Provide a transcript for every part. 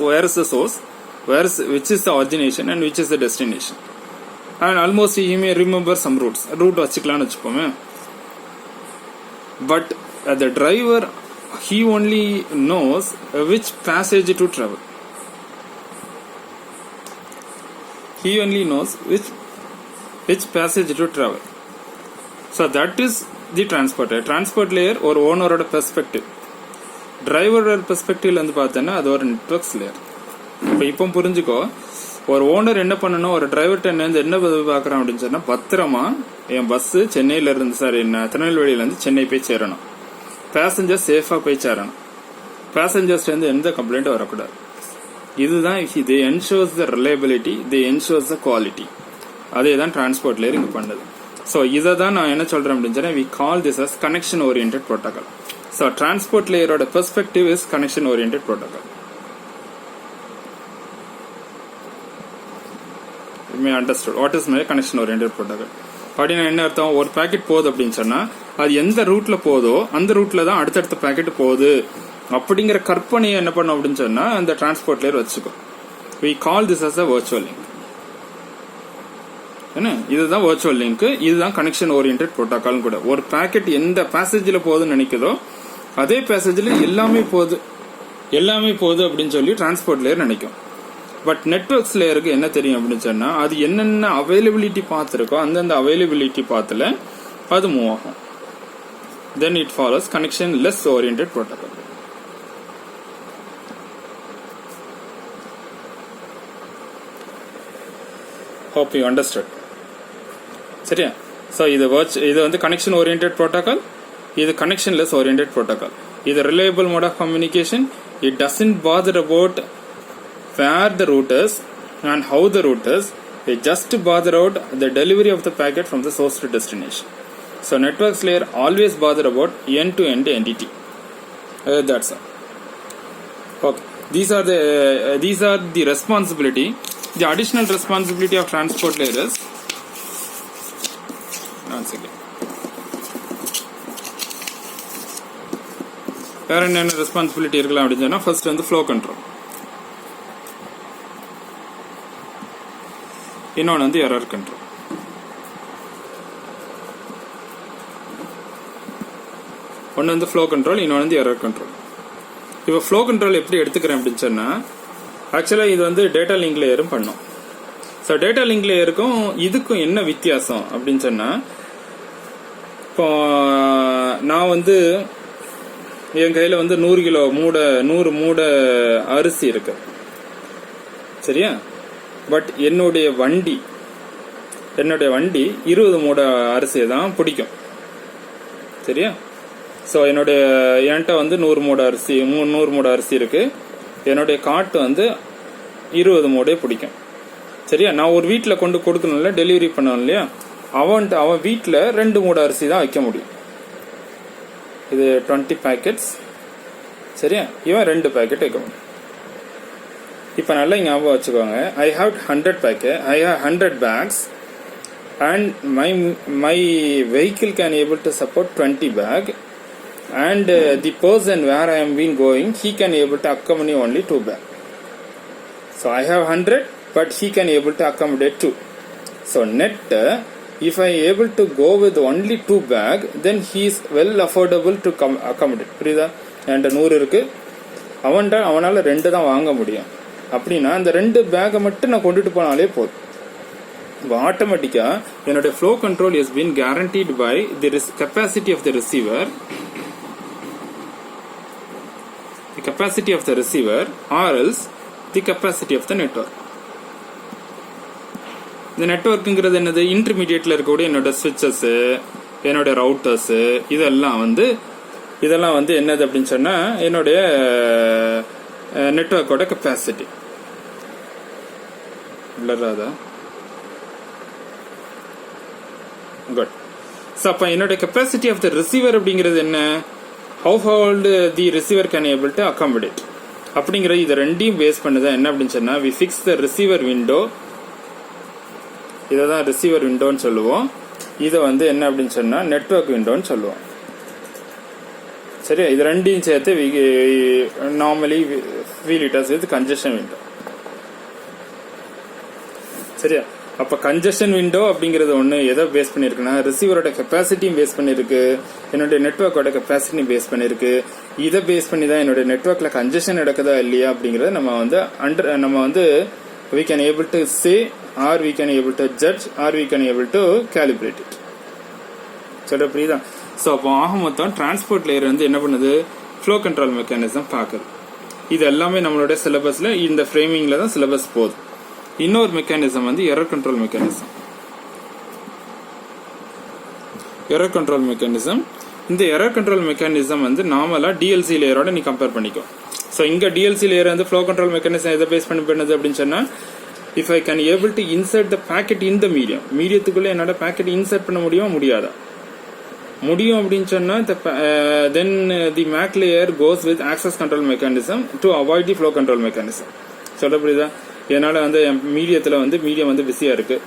where is the source, which is the origination and which is the destination. And almost he may remember some route vachikalaanu vechupome. But the driver, he only knows which passage to travel. He only knows which passage to travel. So that is the transport layer or owner perspective. Driver perspective வந்து பார்த்தேன்னா அது ஒரு networks layer. இப்போ புரிஞ்சுக்கோ, ஒரு owner என்ன பண்ணணும், ஒரு டிரைவர்கிட்ட என்ன பார்க்குறான் அப்படின்னு சொன்னா, பத்திரமா என் பஸ்ஸு சென்னையில இருந்து திருநெல்வேலியிலேருந்து சென்னை போய் சேரணும், பேசஞ்சர்ஸ் சேஃபாக போய் சேரணும், பேசஞ்சர்ஸ்லேருந்து எந்த கம்ப்ளைண்ட்டும் வரக்கூடாது. இதுதான் இது ensures the reliability, the ensures the quality. அதே தான் டிரான்ஸ்போர்ட் லேயர் இங்கே பண்ணுது. ஸோ இதை தான் நான் என்ன சொல்கிறேன் அப்படின்னு சொன்னால், we call this as connection oriented protocol. So transport லேயரோட perspective is connection oriented protocol. Understood what is my connection oriented protocol அப்படின்னா என்ன அர்த்தம்? ஒரு பேக்கெட் போகுது அப்படின்னு சொன்னால் அது எந்த ரூட்ல போதோ அந்த ரூட்ல தான் அடுத்தடுத்த பேக்கெட் போகுது அப்படிங்கிற கற்பனையை என்ன பண்ணும் அப்படின்னு சொன்னா அந்த டிரான்ஸ்போர்ட் லேயர் வச்சுக்கோ. We call this as a virtual link. என்ன, இதுதான் வர்ச்சுவல் லிங்க், இதுதான் கனெக்ஷன் ஓரியன்டட் ப்ரோட்டோகால் கூட. ஒரு பேக்கெட் எந்த பேசேஜ்ல போகுதுன்னு நினைக்குதோ அதே பேசேஜ்ல எல்லாமே போகுது அப்படின்னு சொல்லி டிரான்ஸ்போர்ட் லேயர் நினைக்கும். பட் நெட்வொர்க்ஸ் லேயருக்கு என்ன தெரியும் அப்படின்னு சொன்னா, அது என்னென்ன அவைலபிலிட்டி பாத் இருக்கோ அந்தந்த அவைலபிலிட்டி பாத்துல அது மூவ் ஆகும். Then it follows connection less oriented protocol. Hope you understood. சரியா? ஸோ இது வந்து கனெக்ஷன் ஓரியன்டட் ப்ரோட்டோகால், இது கனெக்ஷன் லெஸ் ஓரியன்டட் ப்ரோட்டோகால். இது reliable mode of communication. It doesn't bother about where the route is and how the route is. It just bother out the delivery of the packet from the source to destination. So networks layer always bother about end-to-end entity. That's all. Okay. These are the responsibility. The additional responsibility of transport layer is, once again, வேற என்ன responsibility இருக்கலாம் அப்படின்னு சொன்னா, first வந்து flow control, இன்னொன்று வந்து error control. ஒன்று வந்து ஃப்ளோ கண்ட்ரோல், இன்னொன்று வந்து எரர் கண்ட்ரோல். இப்போ ஃப்ளோ கண்ட்ரோல் எப்படி எடுத்துக்கிறேன் அப்படின்னு சொன்னால், ஆக்சுவலாக இது வந்து டேட்டா லிங்க் லேயரும் பண்ணும். ஸோ டேட்டா லிங்க் லேயருக்கும் இதுக்கும் என்ன வித்தியாசம் அப்படின்னு சொன்னால், இப்போ நான் வந்து என் கையில் வந்து 100 மூடை அரிசி இருக்கு, சரியா? பட் என்னுடைய வண்டி 20 மூடை அரிசியை தான் பிடிக்கும், சரியா? ஸோ என்கிட்ட வந்து 100 மூடை அரிசி இருக்கு, என்னுடைய காட்டு வந்து 20 மூடையை பிடிக்கும், சரியா? நான் ஒரு வீட்டில் கொண்டு கொடுக்கணும்ல, டெலிவரி பண்ணணும் இல்லையா? அவன் வீட்டில் 2 மூடை அரிசி தான் வைக்க முடியும். இது 20 பேக்கெட்ஸ், சரியா? இவன் 2 பேக்கெட் வைக்க முடியும். இப்போ நல்லா ஞாபகம் வச்சுக்கோங்க, I have 100 bags and my vehicle can able to support 20 bag and the person where I am been going, he can able to accommodate only 2 bag. So I have 100 but he can able to accommodate 2. So net if I able to go with only 2 bag, then he is well affordable to accommodate. புரியுதா? என்கிட்ட 100 இருக்கு, அவனால 2 தான் வாங்க முடியும். அப்படின்னா அந்த 2 பேக்கை மட்டும் நான் கொண்டுட்டு போனாலே போதும். இப்போ ஆட்டோமேட்டிக்கா என்னுடைய flow control is been guaranteed by the capacity of the receiver, or else the capacity of the network. இந்த நெட்வொர்க்குங்கிறது என்னது? இன்டர்மீடியேட்ல இருக்கக்கூடிய என்னோட ஸ்விட்சஸ், என்னோட ரவுட்டர்ஸ், இதெல்லாம் வந்து என்னது அப்படின்னு சொன்னா என்னுடைய நெட்வொர்க்கோட கெப்பாசிட்டி. குட். ஸோ அப்போ என்னோட கெப்பாசிட்டி ஆஃப் த ரிசீவர் அப்படிங்கிறது என்ன? How hold the receiver can able to accommodate அப்படிங்கிறது. இதை ரெண்டையும் பேஸ் பண்ணுதான் என்ன அப்படின்னு சொன்னா, we fix the receiver window. இதை தான் ரிசீவர் விண்டோன்னு சொல்லுவோம். இதை வந்து என்ன அப்படின்னு சொன்னா நெட்வொர்க் விண்டோன்னு சொல்லுவோம், சரியா? இது ரெண்டையும் சேர்த்து normally feel it as with congestion window. சரியா? அப்ப கன்ஜெஷன் விண்டோ அப்படிங்கறது ஒண்ணு எதை பேஸ் பண்ணிருக்குன்னா ரிசீவரோட கெப்பாசிட்டியும் பேஸ் பண்ணிருக்கு, என்னோட நெட்வொர்க்கோட கெப்பாசிட்டியும் பேஸ் பண்ணிருக்கு. இதை பேஸ் பண்ணி தான் என்னோட நெட்வொர்க்ல கன்ஜெஷன் நடக்குதா இல்லையா அப்படிங்கறத நம்ம வந்து we can able to say or we can able to judge or we can able to calibrate it. சொல்ற புரியுதா? ஸோ அப்போ ஆக மொத்தம் டிரான்ஸ்போர்ட் லேயர் வந்து என்ன பண்ணுது, ஃப்ளோ கண்ட்ரோல் மெக்கானிசம் பார்க்குது. இது எல்லாமே நம்மளோட சிலபஸ்ல இந்த ஃப்ரேமிங்ல தான் சிலபஸ் போகுது. இன்னொரு மெக்கானிசம் வந்து error control mechanism. Error control mechanism, இந்த எரர் கண்ட்ரோல் மெக்கானிசம் வந்து நார்மலா டிஎல்சி லேயரோட நீ கம்பேர் பண்ணிக்கோ. ஸோ இங்க டிஎல்சி லேயர் வந்து ஃப்ளோ கண்ட்ரோல் மெக்கானிசம் எதை பேஸ் பண்ணி பண்ணுது அப்படின்னு சொன்னா, if I can able to insert the packet in the மீடியத்துக்குள்ள என்னோட பேக்கெட் இன்சர்ட் பண்ண முடியுமா, முடியாதா? முடியும் அப்படின்னு சொன்னா then the MAC layer goes with access control mechanism to avoid the flow control mechanism. சொல்ல புரியுதா? இதனால வந்து மீடியம் வந்து பிஸியா இருக்கு,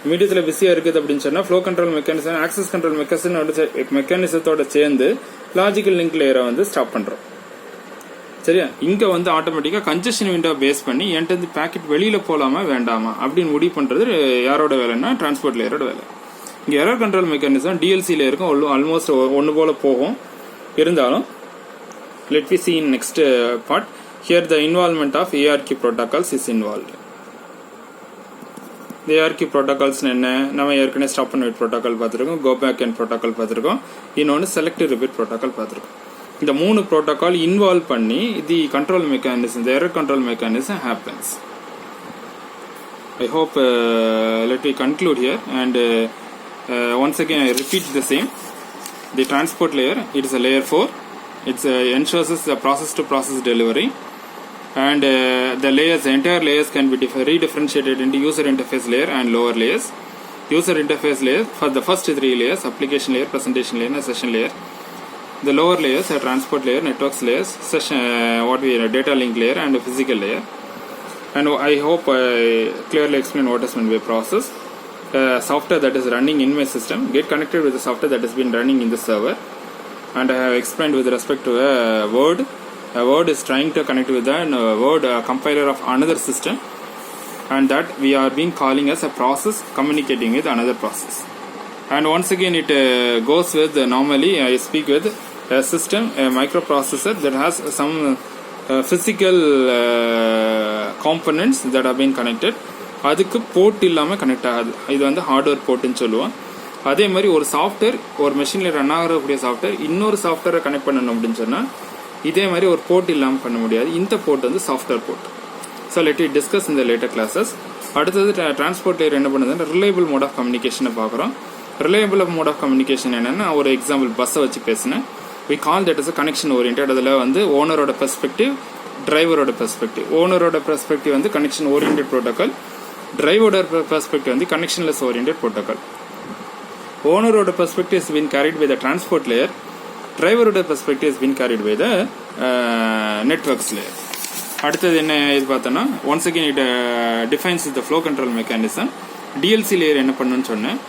மீடியத்துல பிஸியா இருக்குது அப்படின்னு சொன்னா flow control mechanism access control மெக்கானிசத்தோட சேர்ந்து லாஜிக்கல் லிங்க் லேயரை வந்து ஸ்டாப் பண்றோம். சரியா? இங்க வந்து ஆட்டோமேட்டிக்கா கன்ஜெஷன் விண்டோ பேஸ் பண்ணி என்கிட்ட பேக்கெட் வெளியில போலாமா வேண்டாமா அப்படின்னு முடிவு பண்றது யாரோட வேலைன்னா டிரான்ஸ்போர்ட் லேயரோட வேலை. இங்க எரர் கண்ட்ரோல் மெக்கானிசம் டிஎல்சி லேயருக்கும் ஆல்மோஸ்ட் ஒன்னு போல போகும். இருந்தாலும் let we see in next part. Here the involvement of ARQ protocols is involved. The ARQ protocols என்ன, நம்ம ஏற்கனவே ஸ்டாப் அண்ட் வெயிட் ப்ரோட்டோகால் பார்த்துருக்கோம், கோ பேக் அண்ட் ப்ரோட்டோகால் பார்த்துருக்கோம், இன்னொன்று செலக்டிவ் ரிப்பீட் ப்ரோட்டோகால் பார்த்துருக்கோம். இந்த 3 ப்ரோட்டோகால் இன்வால்வ் பண்ணி the control mechanism, the error control mechanism happens. I hope let me conclude here and once again I repeat the same. The transport layer, it is a layer 4. It ensures the process to process delivery, and the entire layers can be redifferentiated into user interface layer and lower layers. User interface layer for the first 3 layers: application layer, presentation layer and session layer. The lower layers are transport layer, networks layers, data link layer and physical layer. And I hope I clearly explain what is meant by process. Software that is running in my system get connected with the software that has been running in the server, and I have explained with respect to a word. A word is trying to connect with the word compiler of another system, and that we are being calling as a process communicating with another process. And once again it goes with normally I speak with a system, a microprocessor that has some physical components that have been connected. அதுக்கு board இல்லாம connect ஆகாது, இது வந்து hardware போர்ட்னு சொல்லுவோம். அதே மாதிரி ஒரு software, ஒரு மெஷின்ல ரன் ஆகக்கூடிய சாஃப்ட்வேர் இன்னொரு சாஃப்ட்வேரை கனெக்ட் பண்ணணும் அப்படின்னு சொன்னா இதே மாதிரி ஒரு போர்ட் இல்லாம பண்ண முடியாது. இந்த போர்ட் வந்து software port. So let it discuss இந்த லேட்டர் கிளாஸஸ். அடுத்தது டிரான்ஸ்போர்ட் லேயர் என்ன பண்ணுதுன்னா ரிலையபிள் மோட் ஆஃப் கம்யூனிகேஷனை பார்க்குறோம். ரிலையபிள் மோட் ஆஃப் கம்யூனிகேஷன் என்னன்னா, ஒரு எக்ஸாம்பிள் பஸ்ஸை வச்சு பேசினேன். We call that is connection oriented. அதில் வந்து ஓனரோட பெர்ஸ்பெக்டிவ், டிரைவரோட பெர்ஸ்பெக்டிவ். ஓனரோட பெர்ஸ்பெக்டிவ் வந்து கனெக்ஷன் ஓரியன்டட் ப்ரோட்டோகால், டிரைவோட பெர்ஸ்பெக்டிவ் வந்து கனெக்ஷன்லெஸ் ஓரியன்டட் ப்ரோட்டோகால். ஓனரோட perspective has been carried by the transport layer, டிரைவரோட perspective has been carried by the networks layer. அடுத்தது என்ன இது பார்த்தோன்னா, once again it defines the flow control mechanism. DLC layer என்ன பண்ணுன்னு சொன்னேன்,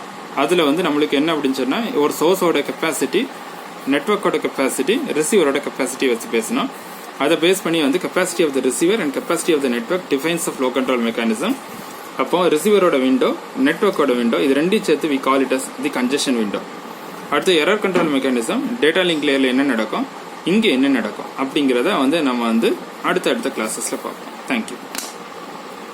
அதில் வந்து நம்மளுக்கு என்ன அப்படின்னு சொன்னால் ஒரு சோர்ஸோட கெப்பாசிட்டி, நெட்வொர்க்கோட கெப்பாசிட்டி, ரிசீவரோட கெப்பாசிட்டி வச்சு பேசணும். அதை பேஸ் பண்ணி வந்து capacity of the receiver and capacity of the network defines the flow control mechanism. அப்போ ரிசீவரோட விண்டோ, நெட்வொர்க்கோட விண்டோ, இது ரெண்டையும் சேர்த்து we call it as the congestion window. அடுத்து error control mechanism, data link லேயர்ல என்ன நடக்கும், இங்கே என்ன நடக்கும் அப்படிங்கிறத வந்து நம்ம வந்து அடுத்த கிளாஸஸ்ல பார்ப்போம். தேங்க்யூ.